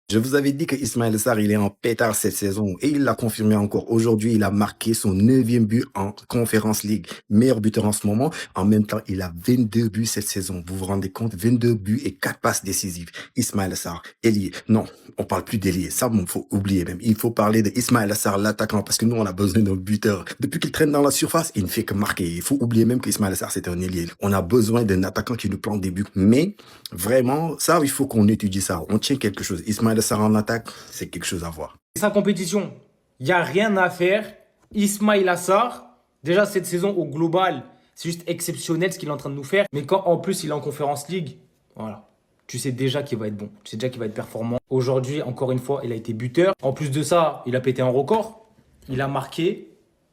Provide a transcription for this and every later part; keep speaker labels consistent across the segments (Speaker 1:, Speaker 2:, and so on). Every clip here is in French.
Speaker 1: Je vous avais dit que Ismaël Sarr, il est en pétard cette saison et il l'a confirmé encore. Aujourd'hui, il a marqué son neuvième but en Conference League. Meilleur buteur en ce moment. En même temps, il a 22 buts cette saison. Vous vous rendez compte? 22 buts et 4 passes décisives. Ismaël Sarr, ailier. Non, on parle plus d'ailier. Ça, il faut oublier même. Il faut parler de Ismaël Sarr, l'attaquant, parce que nous, on a besoin d'un buteur. Depuis qu'il traîne dans la surface, il ne fait que marquer. Il faut oublier même qu'Ismaël Sarr, c'est un ailier. On a besoin d'un attaquant qui nous plante des buts. Mais vraiment, ça, il faut qu'on étudie ça. On tient quelque chose. Ismaël Sarr en attaque, c'est quelque chose à voir.
Speaker 2: Sa compétition, il n'y a rien à faire. Ismail Assar, déjà cette saison au global, c'est juste exceptionnel ce qu'il est en train de nous faire. Mais quand en plus il est en Conference League, voilà, tu sais déjà qu'il va être bon. Tu sais déjà qu'il va être performant. Aujourd'hui, encore une fois, il a été buteur. En plus de ça, il a pété un record. Il a marqué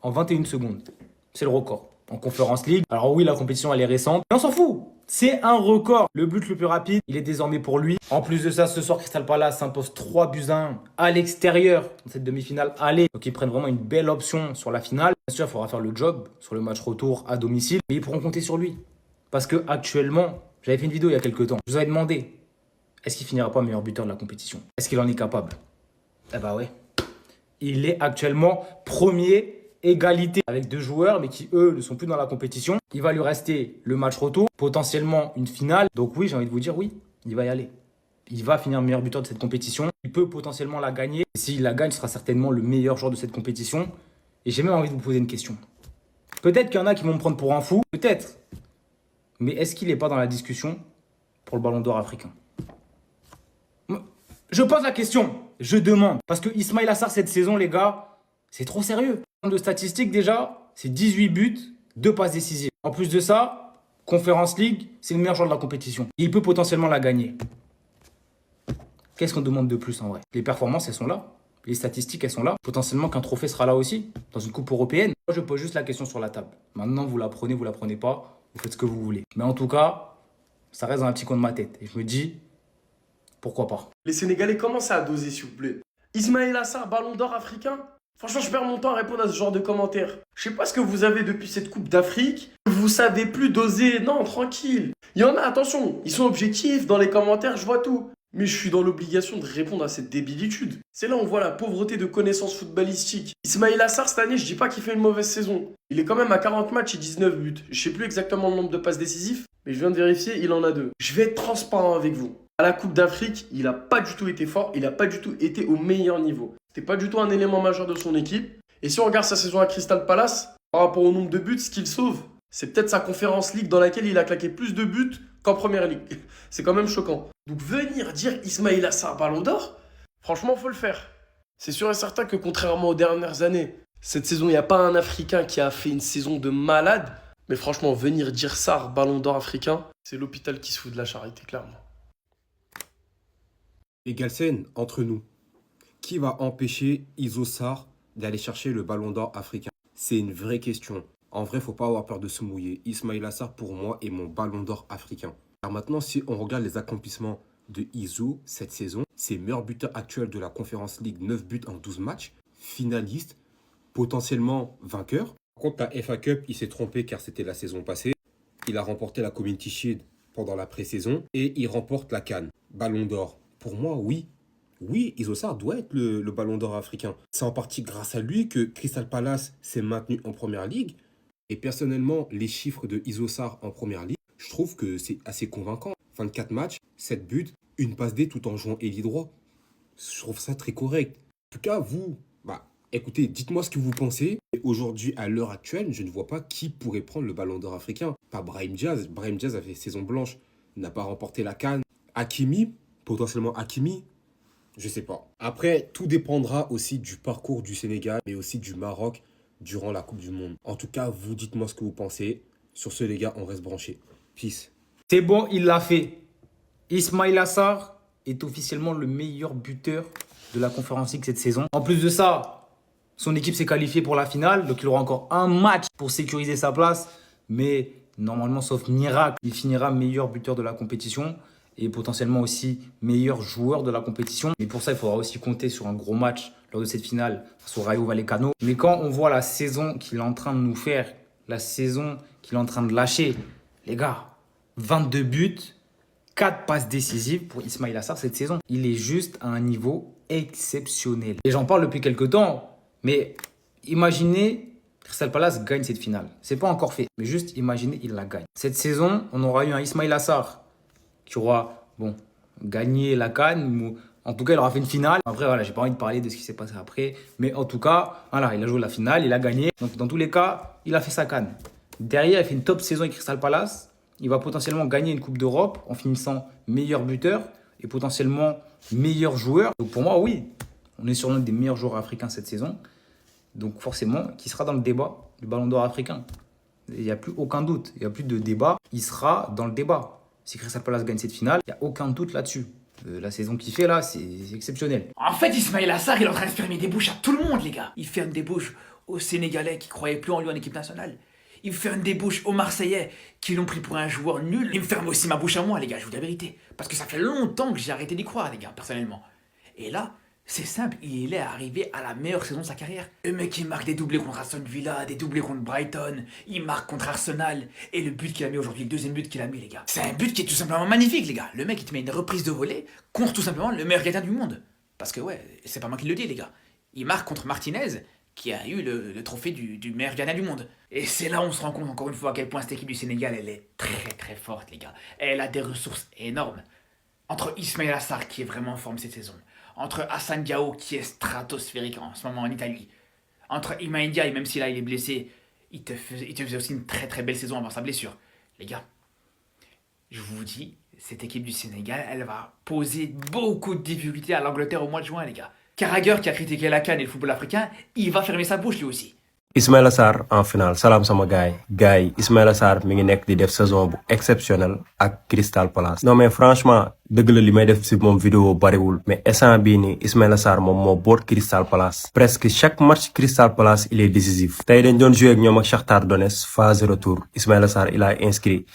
Speaker 2: en 21 secondes. C'est le record en Conference League. Alors oui, la compétition, elle est récente. Mais on s'en fout. C'est un record. Le but le plus rapide, il est désormais pour lui. En plus de ça, ce soir, Crystal Palace s'impose 3 buts à 1 à l'extérieur dans cette demi-finale aller. Donc ils prennent vraiment une belle option sur la finale. Bien sûr, il faudra faire le job sur le match retour à domicile. Mais ils pourront compter sur lui. Parce que actuellement, j'avais fait une vidéo il y a quelques temps. Je vous avais demandé, est-ce qu'il finira pas meilleur buteur de la compétition? Est-ce qu'il en est capable? Eh bah ouais. Il est actuellement premier, égalité avec 2 joueurs, mais qui eux ne sont plus dans la compétition. Il va lui rester le match retour, potentiellement une finale. Donc oui, j'ai envie de vous dire oui, il va y aller. Il va finir meilleur buteur de cette compétition. Il peut potentiellement la gagner. Et s'il la gagne, il sera certainement le meilleur joueur de cette compétition. Et j'ai même envie de vous poser une question. Peut-être qu'il y en a qui vont me prendre pour un fou, peut-être. Mais est-ce qu'il n'est pas dans la discussion pour le Ballon d'Or africain? Je pose la question, je demande. Parce que Ismail Assar, cette saison, les gars, c'est trop sérieux. En termes de statistiques, déjà, c'est 18 buts, 2 passes décisives. En plus de ça, Conference League, c'est le meilleur joueur de la compétition. Et il peut potentiellement la gagner. Qu'est-ce qu'on demande de plus en vrai? Les performances, elles sont là. Les statistiques, elles sont là. Potentiellement qu'un trophée sera là aussi, dans une coupe européenne. Moi, je pose juste la question sur la table. Maintenant, vous la prenez pas, vous faites ce que vous voulez. Mais en tout cas, ça reste dans un petit coin de ma tête. Et je me dis, pourquoi pas?
Speaker 3: Les Sénégalais, commencent à doser, s'il vous plaît. Ismaël Assar, ballon d'or africain? Franchement, je perds mon temps à répondre à ce genre de commentaires. Je sais pas ce que vous avez depuis cette Coupe d'Afrique. Vous savez plus doser. Non, tranquille. Il y en a, attention, ils sont objectifs dans les commentaires, je vois tout. Mais je suis dans l'obligation de répondre à cette débilitude. C'est là où on voit la pauvreté de connaissances footballistiques. Ismaël Assar, cette année, je dis pas qu'il fait une mauvaise saison. Il est quand même à 40 matchs et 19 buts. Je sais plus exactement le nombre de passes décisives, mais je viens de vérifier, il en a 2. Je vais être transparent avec vous. À la Coupe d'Afrique, il n'a pas du tout été fort, il n'a pas du tout été au meilleur niveau. C'était pas du tout un élément majeur de son équipe. Et si on regarde sa saison à Crystal Palace, par rapport au nombre de buts, ce qu'il sauve, c'est peut-être sa Conference League dans laquelle il a claqué plus de buts qu'en Première Ligue. C'est quand même choquant. Donc venir dire Ismaël Assar Ballon d'Or, franchement, faut le faire. C'est sûr et certain que contrairement aux dernières années, cette saison, il n'y a pas un Africain qui a fait une saison de malade. Mais franchement, venir dire Sarr Ballon d'Or africain, c'est l'hôpital qui se fout de la charité, clairement.
Speaker 4: Et Galsen, entre nous, qui va empêcher Iso Sarr d'aller chercher le ballon d'or africain? C'est une vraie question. En vrai, faut pas avoir peur de se mouiller. Ismail Assar, pour moi, est mon ballon d'or africain. Alors maintenant, si on regarde les accomplissements de Iso cette saison, c'est meilleur buteur actuel de la Conference League, 9 buts en 12 matchs, finaliste, potentiellement vainqueur. Par contre, la FA Cup, il s'est trompé car c'était la saison passée. Il a remporté la Community Shield pendant la pré-saison et il remporte la CAN. Ballon d'or. Pour moi, oui. Oui, Iso Sarr doit être le ballon d'or africain. C'est en partie grâce à lui que Crystal Palace s'est maintenu en première ligue. Et personnellement, les chiffres de Iso Sarr en première ligue, je trouve que c'est assez convaincant. 24 matchs, 7 buts, une passe D tout en jouant ailier droit. Je trouve ça très correct. En tout cas, vous, écoutez, dites-moi ce que vous pensez. Et aujourd'hui, à l'heure actuelle, je ne vois pas qui pourrait prendre le ballon d'or africain. Pas Brahim Diaz. Brahim Diaz a fait saison blanche, n'a pas remporté la CAN. Hakimi, potentiellement Hakimi, je sais pas. Après, tout dépendra aussi du parcours du Sénégal, mais aussi du Maroc durant la Coupe du Monde. En tout cas, vous dites-moi ce que vous pensez. Sur ce, les gars, on reste branchés. Peace.
Speaker 2: C'est bon, il l'a fait. Ismail Assar est officiellement le meilleur buteur de la Conference League cette saison. En plus de ça, son équipe s'est qualifiée pour la finale, donc il aura encore un match pour sécuriser sa place. Mais normalement, sauf miracle, il finira meilleur buteur de la compétition et potentiellement aussi meilleur joueur de la compétition. Mais pour ça, il faudra aussi compter sur un gros match lors de cette finale face au Rayo Vallecano. Mais quand on voit la saison qu'il est en train de nous faire, la saison qu'il est en train de lâcher, les gars, 22 buts, 4 passes décisives pour Ismaïla Sarr cette saison. Il est juste à un niveau exceptionnel. Et j'en parle depuis quelques temps, mais imaginez Crystal Palace gagne cette finale. C'est pas encore fait, mais juste imaginez, il la gagne. Cette saison, on aura eu un Ismaïla Sarr qui aura, gagné la CAN. Ou, en tout cas, il aura fait une finale. Après, voilà, j'ai pas envie de parler de ce qui s'est passé après. Mais en tout cas, voilà, il a joué la finale, il a gagné. Donc, dans tous les cas, il a fait sa CAN. Derrière, il fait une top saison avec Crystal Palace. Il va potentiellement gagner une Coupe d'Europe en finissant meilleur buteur et potentiellement meilleur joueur. Donc, pour moi, oui, on est sur l'un des meilleurs joueurs africains cette saison. Donc forcément, qui sera dans le débat du Ballon d'Or africain. Il n'y a plus aucun doute, il n'y a plus de débat. Il sera dans le débat. Si Crystal Palace gagne cette finale, il n'y a aucun doute là-dessus. La saison qu'il fait là, c'est exceptionnel.
Speaker 5: En fait, Ismaïla Sarr, il est en train de fermer des bouches à tout le monde, les gars. Il ferme des bouches aux Sénégalais qui croyaient plus en lui en équipe nationale. Il ferme des bouches aux Marseillais qui l'ont pris pour un joueur nul. Il me ferme aussi ma bouche à moi, les gars, je vous dis la vérité. Parce que ça fait longtemps que j'ai arrêté d'y croire, les gars, personnellement. Et là, c'est simple, il est arrivé à la meilleure saison de sa carrière. Le mec, il marque des doublés contre Aston Villa, des doublés contre Brighton, il marque contre Arsenal, et le but qu'il a mis aujourd'hui, le deuxième but qu'il a mis, les gars. C'est un but qui est tout simplement magnifique, les gars. Le mec, il te met une reprise de volée contre tout simplement le meilleur gardien du monde. Parce que ouais, c'est pas moi qui le dis, les gars. Il marque contre Martinez, qui a eu le trophée du meilleur gardien du monde. Et c'est là où on se rend compte encore une fois à quel point cette équipe du Sénégal, elle est très très forte, les gars. Elle a des ressources énormes. Entre Ismaïla Sarr, qui est vraiment en forme cette saison, entre Hassan Diao, qui est stratosphérique en ce moment en Italie, entre Iliman Ndiaye, même si là il est blessé, il te faisait aussi une très très belle saison avant sa blessure. Les gars, je vous dis, cette équipe du Sénégal, elle va poser beaucoup de difficultés à l'Angleterre au mois de juin, les gars. Carragher, qui a critiqué la CAN et le football africain, il va fermer sa bouche lui aussi.
Speaker 4: Ismaïla Sarr en finale salam sama gars yi Ismaïla Sarr mi ngi nekk di def saison bu exceptionnel ak Crystal Palace. Non mais franchement dëgg la li may def ci moom vidéo bariwul mais instant bii nii Ismaïla Sarr moom moo boot Crystal Palace. Presque chaque match Crystal Palace il est décisif. Tey dañ doon jouer ak ñoom ak Shakhtar Donetsk phase retour Ismaïla Sarr il a inscrit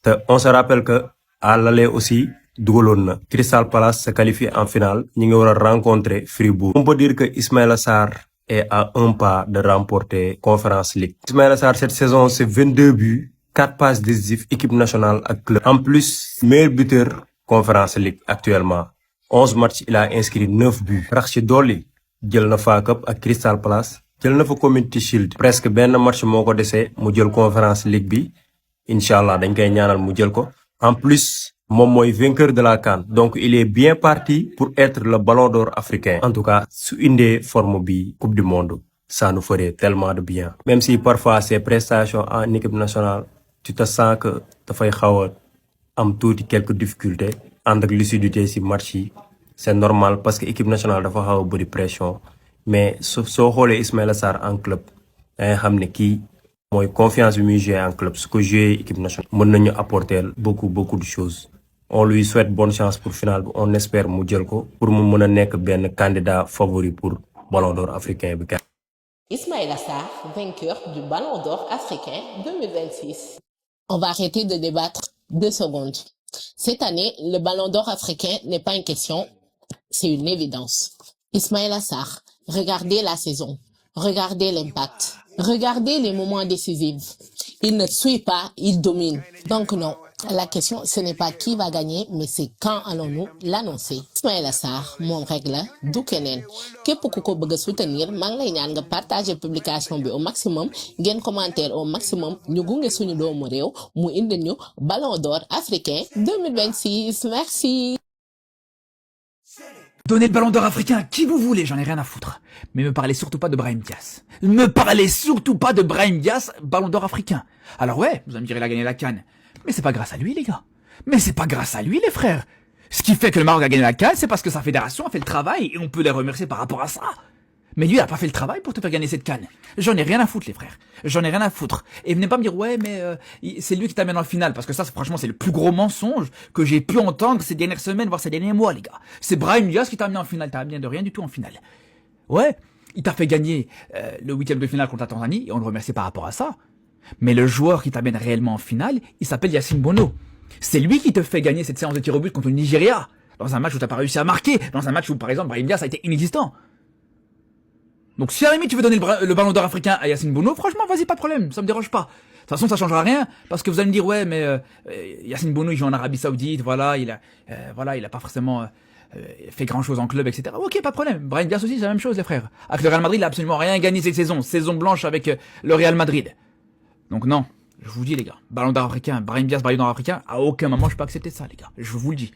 Speaker 4: te on se rappelle que à l'aller aussi dugaloon na. Crystal Palace se qualifie en finale ñi ngi war a rencontrer Fribourg. On peut dire que Ismaïla Sarr est à un pas de remporter Conference League. Ismaïla Sarr cette saison c'est 22 buts, 4 passes décisives, équipe nationale ak club. En plus, meilleur buteur Conference League actuellement. 11 matchs, il a inscrit 9 buts. Rax ci dolli jël na FA Cup ak Crystal Palace, jël na fa Community Shield. Presque benn match moo ko desee mu jël Conference League bi. Inch'Allah dañ koy ñaanal mu jël ko. En plus, moom mooy vainqueur de la CAN. Donc il est bien parti pour être le ballon d'or africain. En tout cas, su indee forme bi Coupe du Monde, ça nous ferait tellement de bien. Même si parfois ses prestations en équipe nationale, tu te sens que dafay xaw a am tuuti quelques difficultés. Ànd ak lucidité ci match yi, c'est normal parce que équipe nationale dafa xaw a bëri pression. Mais soo xoolee Ismaïla Sarr en club, dangay xam ne kii mooy confiance bi muy jouer en club. Su ko jouer équipe nationale, mën nañu apporter beaucoup de choses. On lui souhaite bonne chance pour finale. On espère mu jël ko pour mu mën a nekk benn candidat favori pour Ballon d'Or africain bi.
Speaker 6: Ismaïla Sarr, vainqueur du Ballon d'Or africain 2026. On va arrêter de débattre 2 secondes. Cette année, le Ballon d'Or africain n'est pas une question, c'est une évidence. Ismaïla Sarr, regardez la saison, regardez l'impact, regardez les moments décisifs. Il ne suit pas, il domine. Donc non, la question ce n'est pas qui va gagner, mais c'est quand allons-nous l'annoncer. Ismaïla Sarr moom rek la du keneen képp ku ko bëgg a soutenir maa ngi lay ñaan nga partager publication bi au maximum ngeen commentaire au maximum ñu gunge suñu doomu réew mu indi ñu Ballon d'Or africain 2026. Merci.
Speaker 5: Donnez le Ballon d'Or africain à qui vous voulez, j'en ai rien à foutre. Mais me parlez surtout pas de Brahim Diaz. Me parlez surtout pas de Brahim Diaz, Ballon d'Or africain. Alors ouais, vous allez me dire il a gagné la CAN. Mais c'est pas grâce à lui, les gars. Mais c'est pas grâce à lui, les frères. Ce qui fait que le Maroc a gagné la CAN, c'est parce que sa fédération a fait le travail et on peut les remercier par rapport à ça. Mais lui, il a pas fait le travail pour te faire gagner cette CAN. J'en ai rien à foutre, les frères. J'en ai rien à foutre. Et venez pas me dire, ouais, mais c'est lui qui t'amène en finale. Parce que ça, franchement, c'est le plus gros mensonge que j'ai pu entendre ces dernières semaines, voire ces derniers mois, les gars. C'est Brahim Diaz qui t'a amené en finale. T'as amené de rien du tout en finale. Ouais, il t'a fait gagner le 8e de finale contre la Tanzanie et on le remercie par rapport à ça. Mais le joueur qui t'amène réellement en finale, il s'appelle Yacine Bono. C'est lui qui te fait gagner cette séance de tir au but contre le Nigeria. Dans un match où t'as pas réussi à marquer. Dans un match où, par exemple, Brahim Diaz a été inexistant. Donc si à la limite tu veux donner le Ballon d'Or africain à Yacine Bono, franchement, vas-y, pas de problème, ça me dérange pas. toute façon, ça changera rien, parce que vous allez me dire, ouais, mais Yacine Bounou, il joue en Arabie Saoudite, voilà, il a pas forcément fait grand chose en club, etc. Ok, pas de problème. Brahim Diaz aussi, c'est la même chose, les frères. Avec le Real Madrid, il a absolument rien gagné cette saison blanche avec le Real Madrid. Donc non, je vous dis les gars, Ballon d'Or africain, Brahim Diaz, Ballon d'Or africain, à aucun moment je peux accepter ça, les gars. Je vous le dis.